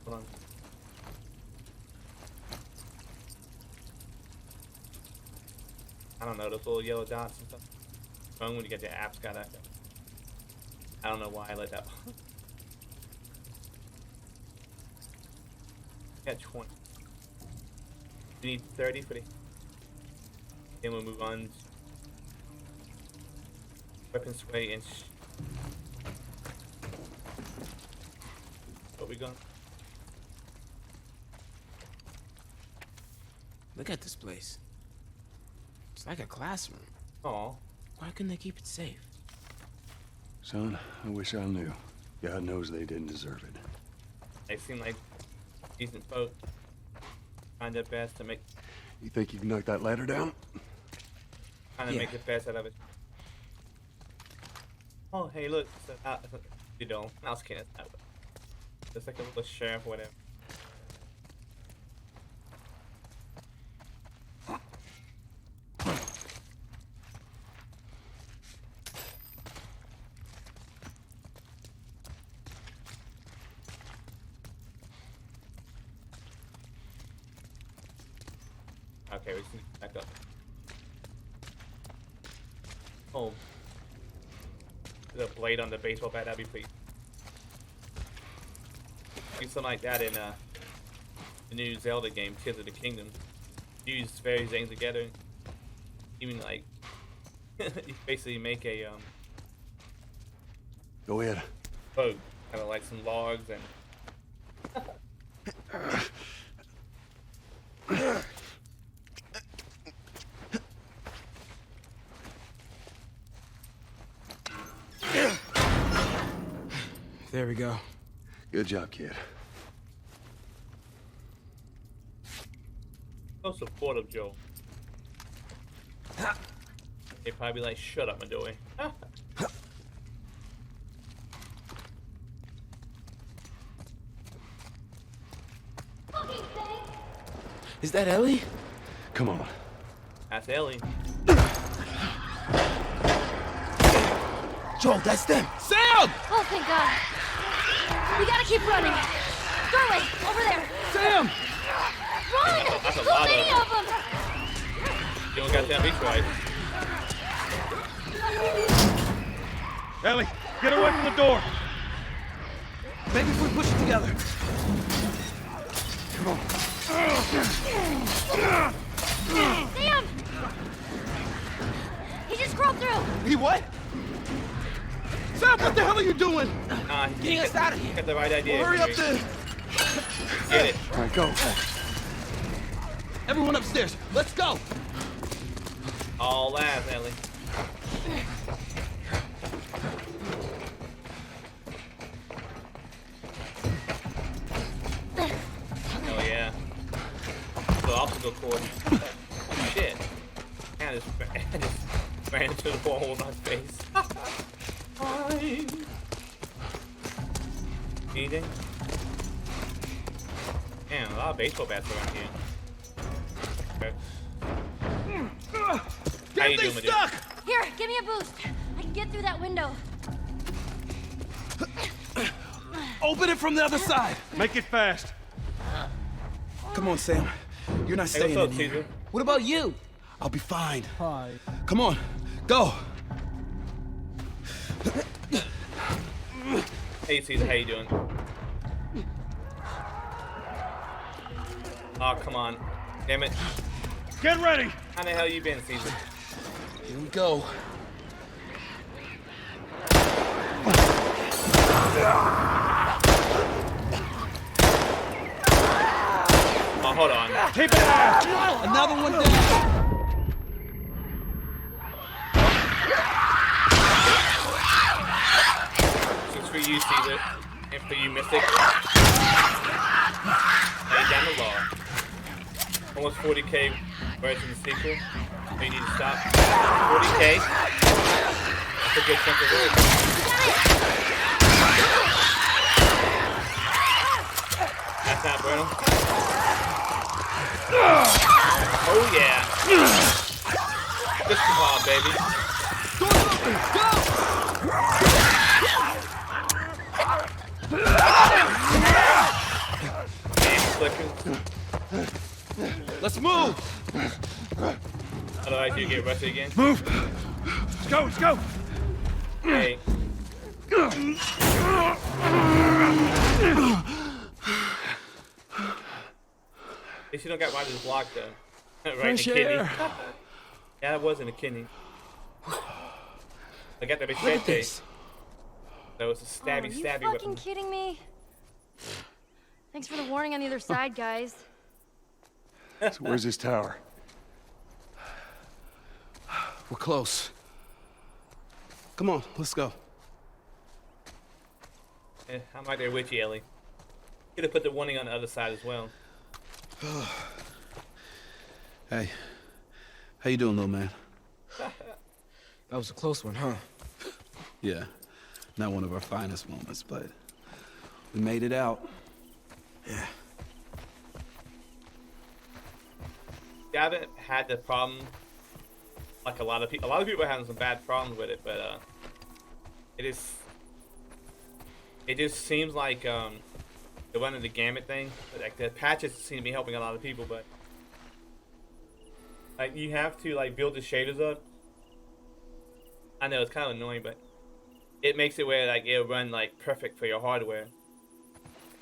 Hold on. I don't know, those little yellow dots and stuff. Phone when you get the apps got that. I don't know why I let that. Got 20. We need 30 for the. Then we'll move on. Weapon sway and. What we got? Look at this place. It's like a classroom. Aw. Why couldn't they keep it safe? Son, I wish I knew. God knows they didn't deserve it. They seem like decent folk. Trying their best to make. You think you can knock that ladder down? Trying to make the best out of it. Oh, hey, look. So, you don't. I was kidding. It's like a little sheriff or whatever. Okay, we just need to back up. Oh. The blade on the baseball bat, that'd be pretty. Do something like that in the new Zelda game, Tears of the Kingdom. Use various things together. Even like, you basically make a Go ahead. boat, kind of like some logs and. There we go. Good job, kid. So supportive, Joe. They probably like, shut up, Midori. Is that Ellie? Come on. That's Ellie. Joel, that's them. Sam! Oh, thank God. We gotta keep running. Doorway, over there. Sam! Run! That's a Too lot many of- of them. You don't got that beach right. Ellie, get away from the door. Maybe if we push it together. Come on. Sam! He just crawled through. He what? Sam, what the hell are you doing? Getting us out of here. Got the right idea. Hurry up Henry. there. Get it. All right, go. Everyone upstairs. Let's go. All that, Ellie. Oh yeah. The obstacle course. Shit. Man, I just ran into the wall with my face. Hi. Anything? Man, a lot of baseball bats around here. Okay. How you doing, my dude? Here, give me a boost. I can get through that window. Open it from the other side. Make it fast. Come on, Sam. You're not Hey, staying what's up, in here. Caesar? What about you? I'll be fine. Hi. Come on, go. Hey, Caesar, how you doing? Oh, come on. Damn it. Get ready. How the hell you been, Caesar? Here we go. Oh, hold on. Keep it out. Another one down. This is for you, Caesar. And for you, Mystic. Lay down the law. Almost 40k words in the sequel. So you need to stop. 40k. That's a good chunk of words. That's not Bruno. Oh yeah. This is all, baby. flickers. Let's move. Otherwise, you get rushed again. Move! Let's go, let's go! Hey. At least you don't got right to the block though. Right in the Fresh kidney. air. Yeah, it was in the kidney. I got the Look at machete. this. So it's a stabby, you stabby fucking weapon. kidding me? Thanks for the warning on the other side, guys. So where's this tower? We're close. Come on, let's go. Yeah, I'm right there with you, Ellie. Could have put the warning on the other side as well. Hey, how you doing, little man? That was a close one, huh? Yeah, not one of our finest moments, but we made it out. Yeah. Yeah, I haven't had the problem like a lot of people. A lot of people are having some bad problems with it, but it just seems like the running the gamut thing. But, like the patches seem to be helping a lot of people, but like you have to like build the shaders up. I know it's kind of annoying, but it makes it where like it'll run like perfect for your hardware.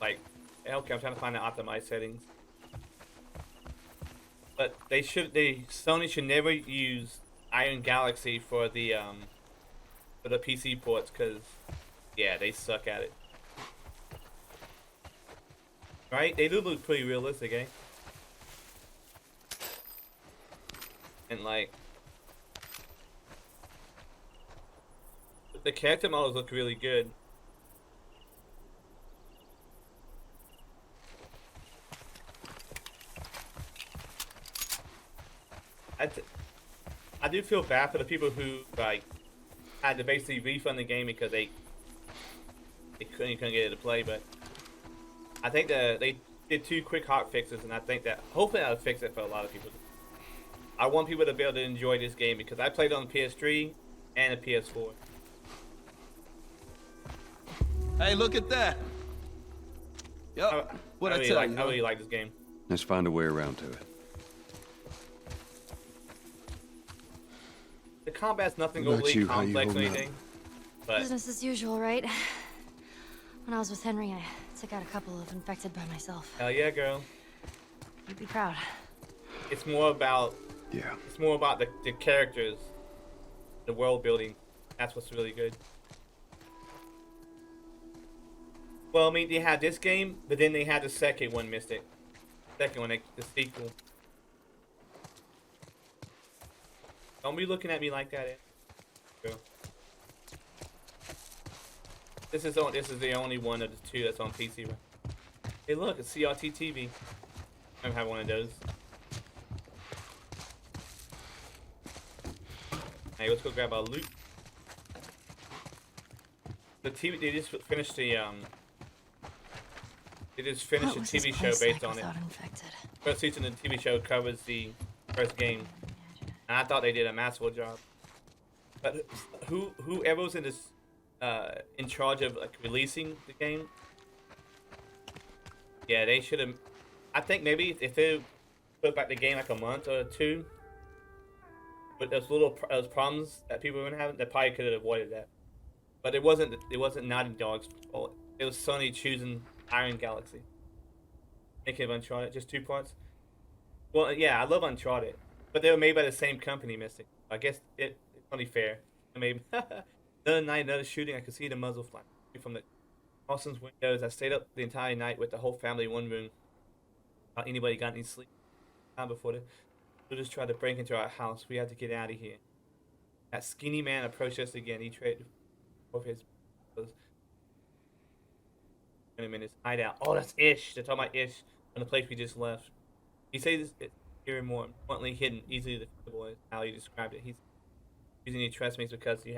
Like, okay, I'm trying to find the optimized settings. But Sony should never use Iron Galaxy for the PC ports, cause yeah, they suck at it. Right? They do look pretty realistic, eh? And like the character models look really good. I do feel bad for the people who like had to basically refund the game because they couldn't get it to play, but I think that they did 2 quick hot fixes, and I think that hopefully that'll fix it for a lot of people. I want people to be able to enjoy this game because I played on the PS3 and the PS4. Hey, look at that. Yup. What I tell you? I really like this game. Let's find a way around to it. The combat's nothing What about overly you? How you complex or holding up? anything, but Business as usual, right? When I was with Henry, I took out a couple of infected by myself. hell yeah, girl. You'd be proud. It's more about Yeah. the characters, the world building. That's what's really good. Well, I mean, they had this game, but then they had the second one, Mystic. Second one, the sequel. Don't be looking at me like that, girl. This is the only one of the 2 that's on PC. Right? Hey, look, it's CRT TV. I don't have one of those. Hey, let's go grab our loot. The TV, they just finished the TV show based on it. Infected? First season of the TV show covers the first game, and I thought they did a masterful job. But whoever was in this, in charge of like releasing the game, yeah, they should have. I think maybe if they put back the game like a month or 2, but those problems that people were having, they probably could have avoided that. But it wasn't Naughty Dog's fault. It was Sony choosing Iron Galaxy. Making of Uncharted, just 2 parts. Well, yeah, I love Uncharted, but they were made by the same company, Mystic. I guess it's only fair. Maybe another night, another shooting. I could see the muzzle flying from the Austin's windows. I stayed up the entire night with the whole family in one room. Not anybody got any sleep. Time before they just tried to break into our house. We had to get out of here. That skinny man approached us again. He traded both his. 20 minutes. Hideout. Oh, that's Ish. They're talking about Ish from the place we just left. He says it's here and more importantly hidden, easily defendable. Is how he described it. He's using you trust me because I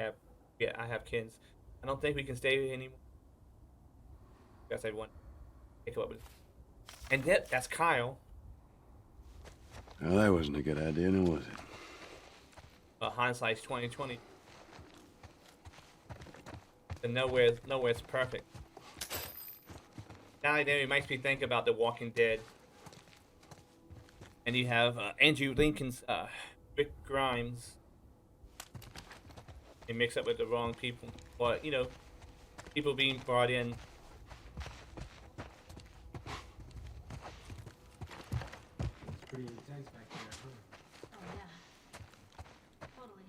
have kids. I don't think we can stay here anymore. Guess everyone take up with it. And that's Kyle. Well, that wasn't a good idea, now was it? Hindsight's 2020. And nowhere's perfect. now it makes me think about The Walking Dead. And you have Andrew Lincoln's Rick Grimes. They mix up with the wrong people, but you know, people being brought in. It's pretty intense back there, huh? Oh, yeah. Totally.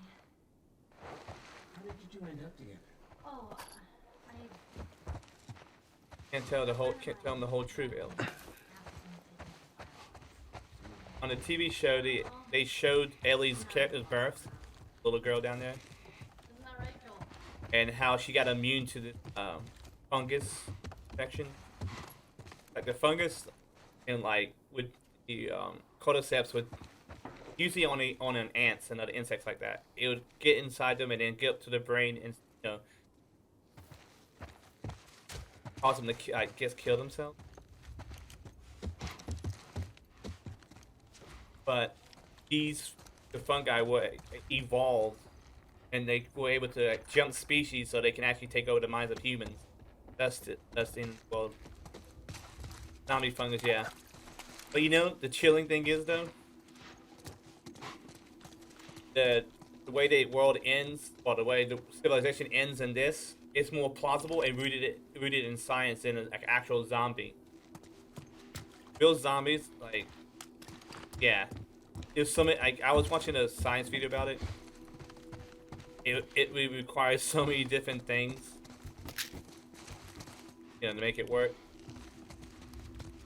How did you two end up together? Oh, Can't tell them the whole truth, Ellie. On the TV show, they showed Ellie's character's birth, little girl down there, Isn't that right, Joel? and how she got immune to the fungus infection. Like the fungus, and like with the cordyceps would usually on an ants and other insects like that. It would get inside them and then get up to the brain and cause them to I guess kill themselves. But the fungi were evolved, and they were able to jump species so they can actually take over the minds of humans. That's in well, zombie fungus, yeah. But you know the chilling thing is though, the way the world ends or the way the civilization ends in this, it's more plausible and rooted in science than an actual zombie. Real zombies like. Yeah, there's something like I was watching a science video about it. It requires so many different things, to make it work.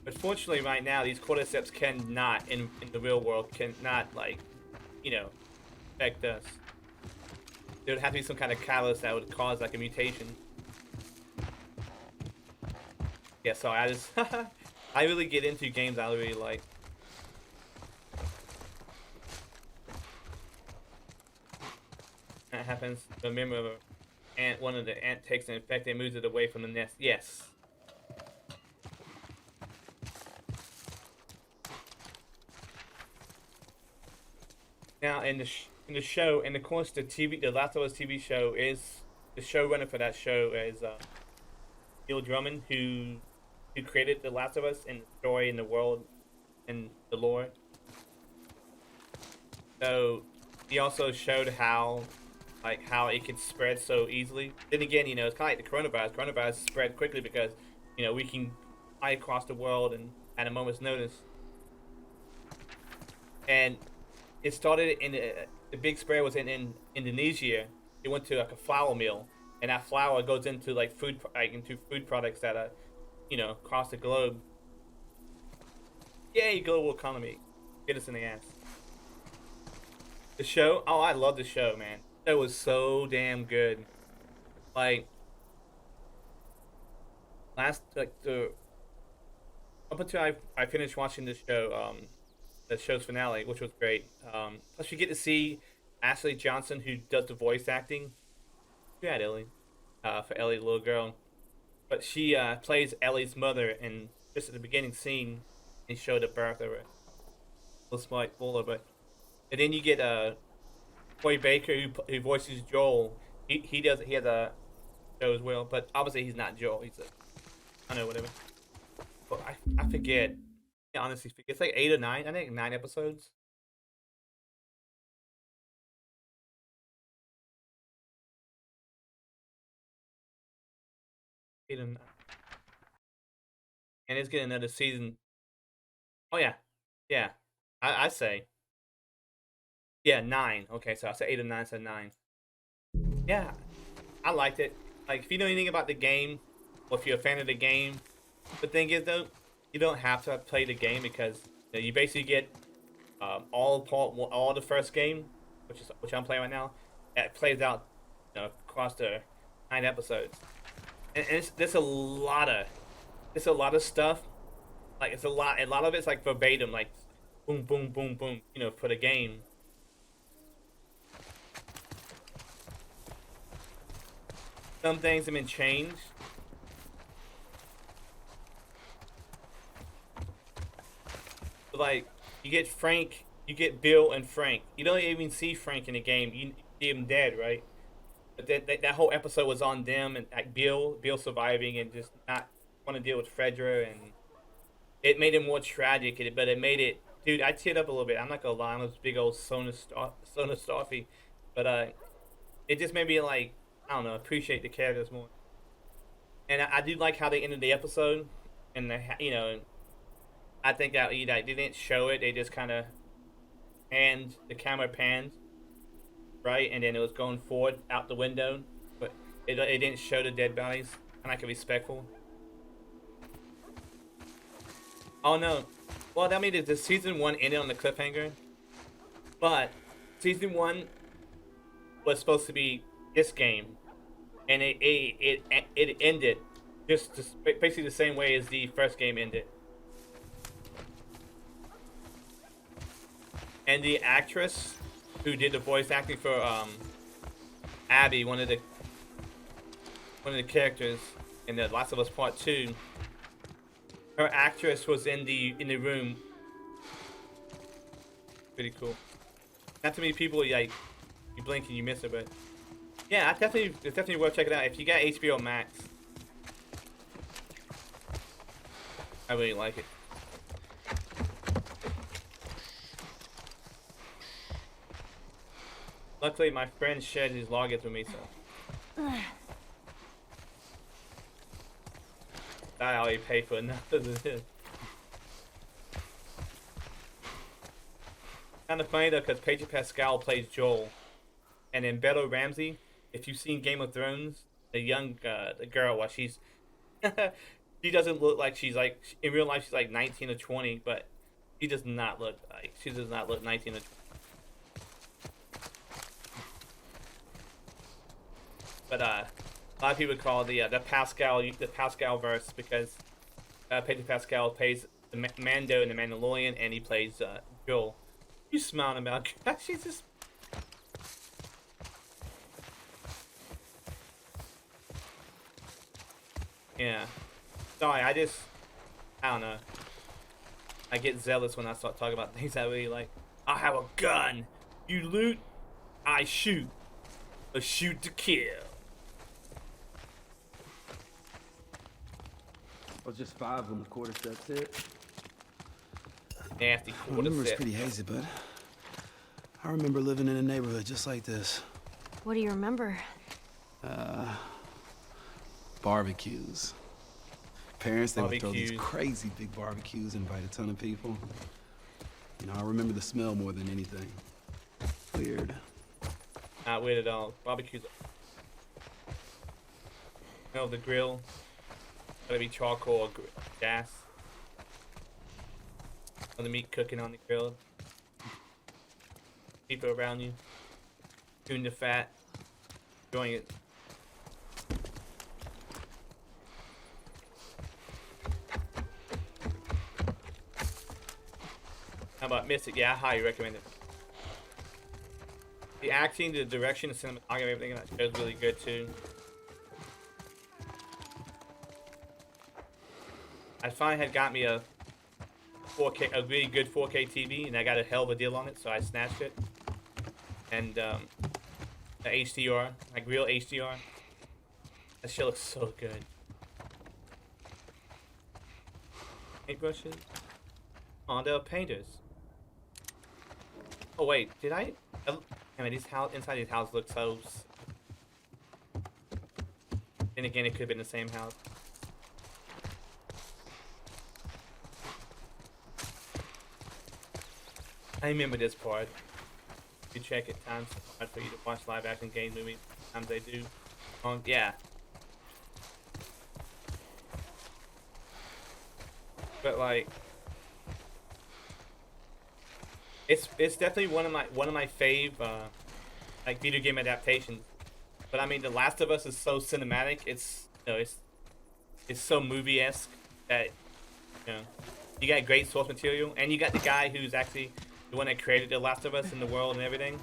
But fortunately, right now, these cordyceps cannot in the real world cannot affect us. There would have to be some kind of catalyst that would cause like a mutation. Yeah, so I just I really get into games I really like. That happens. Remember, one of the ant takes an infect and moves it away from the nest. Yes. Now in the show, and of course the Last of Us TV show is the showrunner for that show is Neil Drummond, who created The Last of Us and the story and the world and the lore. So he also showed how it could spread so easily. Then again, it's kind of like the coronavirus. Coronavirus spread quickly because, we can fly across the world and at a moment's notice. And it started in the big spread was in Indonesia. It went to like a flour mill, and that flour goes into like food products that are, across the globe. Yay, global economy! Get us in the ass. The show, oh, I love the show, man. It was so damn good. Like up until I finished watching the show, the show's finale, which was great. Plus you get to see Ashley Johnson, who does the voice acting. Yeah, Ellie, for Ellie, the little girl. But she plays Ellie's mother, and just at the beginning scene, they show the birth of her. Little spoiler, but and then you get Troy Baker, who voices Joel. He has a show as well, but obviously he's not Joel. I know, whatever. But I forget. I honestly forget. It's like 8 or 9. I think 9 episodes. Eight or 9. And it's getting another season. Oh yeah, yeah. I say. Yeah, 9. Okay, so I said 8 or 9, I said 9. Yeah, I liked it. Like, if you know anything about the game, or if you're a fan of the game, the thing is, though, you don't have to play the game because you basically get all the first game, which I'm playing right now. That plays out across the 9 episodes, and there's a lot of stuff. Like a lot of it's like verbatim, like boom, boom, boom, boom. For the game. Some things have been changed. But like, you get Frank, you get Bill and Frank. You don't even see Frank in the game. You see him dead, right? But that whole episode was on them and like Bill surviving and just not want to deal with Fredra, and it made it more tragic. But it made it, dude. I teared up a little bit. I'm not gonna lie. I'm a big old Sona Starfy, but it just made me like, I don't know, appreciate the characters more. And I do like how they ended the episode, and I think that they didn't show it. They just kind of the camera panned, right, and then it was going forward out the window, but it didn't show the dead bodies. And I could be respectful. Oh no, well that means the season 1 ended on the cliffhanger, but season 1 was supposed to be this game, and it ended just basically the same way as the first game ended. And the actress who did the voice acting for Abby, one of the characters in the Last of Us Part 2, her actress was in the room. Pretty cool. Not too many people like you blink and you miss it, but yeah, it's definitely worth checking out if you got HBO Max. I really like it. Luckily, my friend shared his logins with me, so I already paid for enough of this. Kind of funny though, because Pedro Pascal plays Joel, and then Bella Ramsey. If you've seen Game of Thrones, the girl, well, she's she doesn't look like she's like in real life. She's like 19 or 20, but she does not look 19 or 20. But a lot of people call the Pascal verse because Pedro Pascal plays the Mando in the Mandalorian, and he plays Joel. You smiling about? She's just. Yeah. Sorry, I don't know. I get zealous when I start talking about things I really like. I have a gun. You loot, I shoot. A shoot to kill. Well, just 5 on the quarter steps hit. Nasty My quarter memory's set. pretty hazy, but I remember living in a neighborhood just like this. What do you remember? Barbecues. Parents, they would throw these Barbecues. crazy big barbecues, invite a ton of people. You know, I remember the smell more than anything. Weird. Not weird at all. Barbecues. Smell the grill. Gotta be charcoal or gas. Or the meat cooking on the grill. People around you. Chewing the fat. Enjoying it. How about Mystic? Yeah, I highly recommend it. The acting, the direction, the cinematography, everything in that show is really good too. I finally had got me a 4K, a really good 4K TV, and I got a hell of a deal on it, so I snatched it. And the HDR, like real HDR. That shit looks so good. Paintbrushes. Oh, they're painters. Oh wait, did I mean, inside these houses look so. Then again, it could have been the same house. I remember this part. You check it, times hard for you to watch live action game movies. Sometimes they do. Yeah. But like, it's definitely one of my fave like video game adaptations. But I mean, The Last of Us is so cinematic. It's so movie-esque that you got great source material, and you got the guy who's actually the one that created The Last of Us in the world and everything.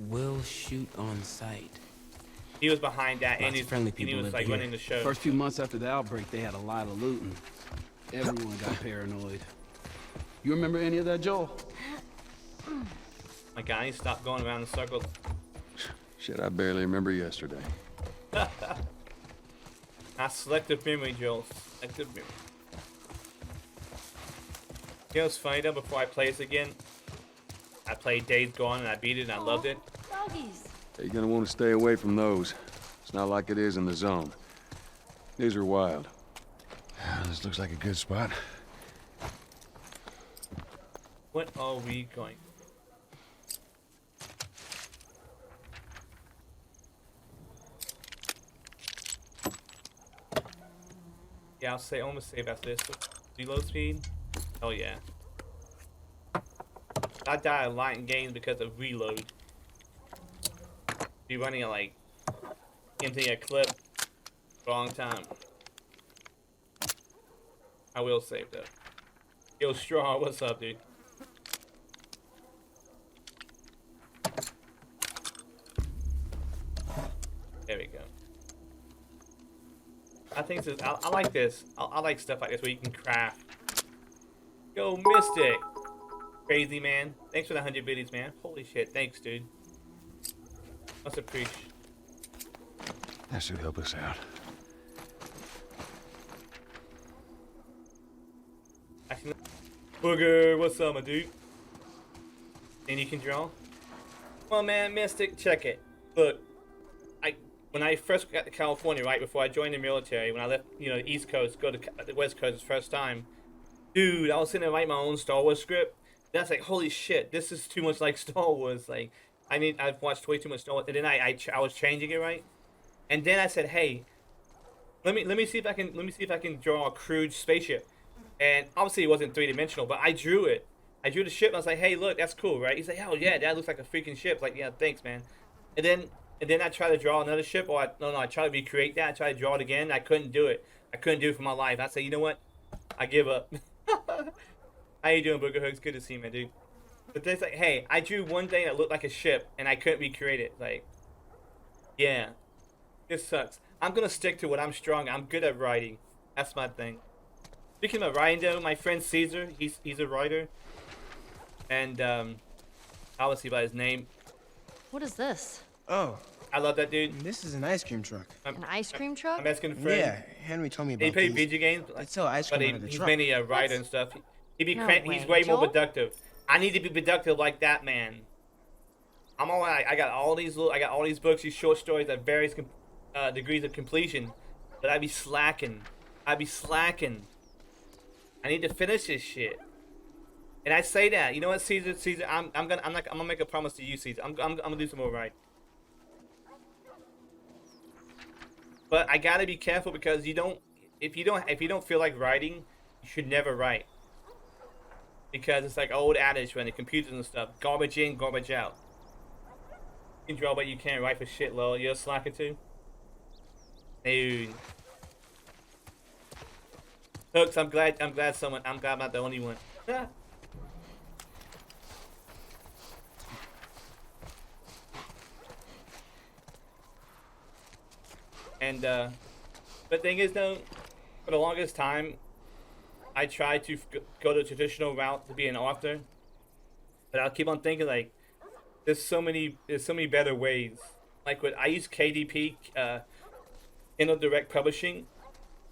We'll shoot on sight. He was behind that, and Lots of friendly he people was live like here. running the show. First few months after the outbreak, they had a lot of looting. Everyone got paranoid. You remember any of that, Joel? My guy, he stopped going around in circles. Shit, I barely remember yesterday. Selective memory, Joel. Selective memory. You know what's funny though? Before I play this again, I played Days Gone and I beat it and I loved it. Doggies. You're gonna want to stay away from those. It's not like it is in the zone. These are wild. This looks like a good spot. What are we going? Yeah, I'll say almost save after this. Reload speed. Oh yeah. I die a lot in games because of reload. Be running at like emptying a clip for a long time. I will save though. Yo, Straw, what's up, dude? There we go. I think this is, I like this. I like stuff like this where you can craft. Go Mystic! Crazy man. Thanks for the 100 biddies, man. Holy shit, thanks, dude. Much appreciate. That should help us out. Actually, Booger, what's up, my dude? And you can draw? Well, man, Mystic, check it. Look, when I first got to California, right before I joined the military, when I left, you know, the East Coast, go to the West Coast the first time, dude, I was sitting there writing my own Star Wars script. And I was like, holy shit, this is too much like Star Wars. Like, I've watched way too much Star Wars, and then I was changing it, right? And then I said, hey, let me see if I can draw a crude spaceship. And obviously it wasn't 3-dimensional, but I drew it. I drew the ship, and I was like, hey, look, that's cool, right? He's like, oh yeah, that looks like a freaking ship. Like, yeah, thanks, man. And then I tried to draw another ship, or I tried to recreate that. I tried to draw it again. I couldn't do it. I couldn't do it for my life. I said, you know what? I give up. How you doing, Booger Hugs? Good to see you, man, dude. But it's like, hey, I drew one thing that looked like a ship, and I couldn't recreate it. Like, yeah, this sucks. I'm gonna stick to what I'm strong. I'm good at writing. That's my thing. Speaking of writing, though, my friend Caesar, he's a writer, and obviously by his name. What is this? Oh, I love that dude. this is an ice cream truck. An ice cream truck? My Mexican friend. Yeah, Henry told me about He played these. video games. They sell ice But cream out of the he's truck. mainly a writer and stuff. He's No way way, more Joel? productive. I need to be productive like that man. I'm all right. I got all these books, these short stories at various degrees of completion, but I be slacking. I need to finish this shit. And I say that. You know what, Caesar? I'm gonna make a promise to you, Caesar. I'm gonna do some more right. But I gotta be careful because if you don't feel like writing, you should never write. Because it's like old adage when the computers and stuff, garbage in, garbage out. You can draw, but you can't write for shit, lol. You're a slacker too? Dude. Hooks, I'm glad I'm not the only one. And the thing is though, for the longest time, I tried to go the traditional route to be an author, but I'll keep on thinking like, there's so many better ways. Like I use KDP, Kindle Direct Publishing,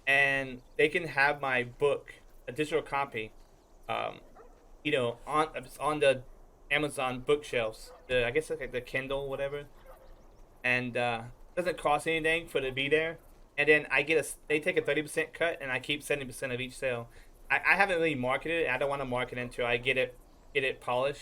and they can have my book, a digital copy, you know, on the Amazon bookshelves. I guess it's like the Kindle, whatever, and doesn't cost anything for it to be there. And then they take a 30% cut, and I keep 70% of each sale. I haven't really marketed it. I don't want to market it until I get it polished.